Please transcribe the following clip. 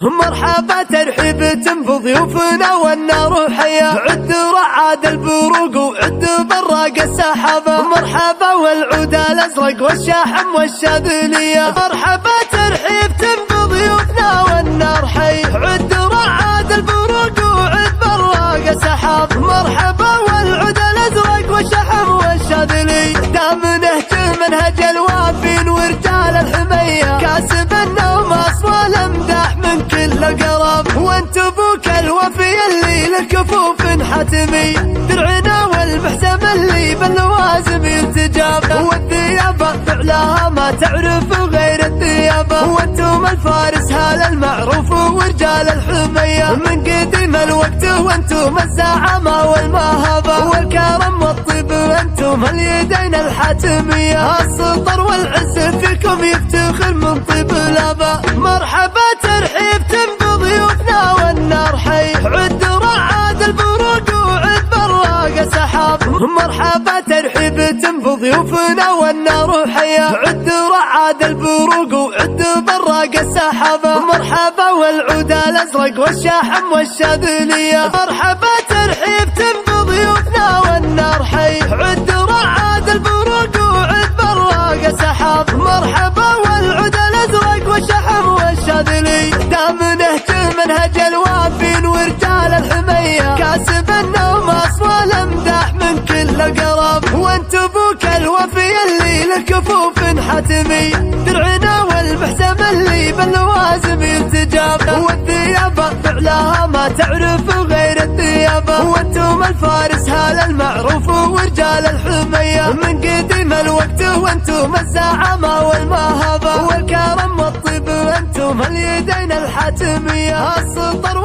مرحبا ترحيب بضيوفنا والنار حيا، عد رعاد البروق وعد براق السحابة، مرحبا والعود الازرق والشاحم والشاذلية، مرحبا ترحيب بضيوفنا والنار حيا، عد رعاد البروق وعد براق السحاب، مرحبا والعود الازرق والشاحم والشاذلية، دام نهج منهج الوافين ورجال الحمية، كاسب النوم اصوال امداح من كل القرب، وانت ابوك الوفي اللي له كفوف حتمي، درعنا والمحسم اللي باللوازم يرتجاب، والثياب فعلها ما تعرف غير الثياب، وانتم الفارس هال المعروف ورجال الحمية، من قديم الوقت وانتم الزعامة والمهابة، والكرم والطيب انتم اليدين الحاتمية، السطر والعز فيكم يفتخر من طيب الاباء، مرحبا ترحيب بضيوفنا والنار حي، عد رعاد البروق وعد براق سحاب، مرحبا ترحيب بضيوفنا والنار حيا، عد رعاد البروق وعد براق السحابة، مرحبا والعود الازرق والشاحم والشاذلية، مرحبا ترحيب بضيوفنا والنار حي، عد رعاد البروق وعد براق سحاب، مرحبا والعود الازرق والشاحم والشاذلية، دام نهج منهج الوافين ورجال الحمية، كاسب النوم اصوال امداح من كل القرب، وانت ابوك الوفي اللي له كفوف حتمي، درعنا والمحسم اللي باللوازم يرتجاب، والثياب فعلها ما تعرف غير الثياب، وانتم الفارس هال المعروف ورجال الحمية، من قديم الوقت وانتم الزعامة والمهابة، والكرم والطيب انتم اليدين الحاتمية، السطر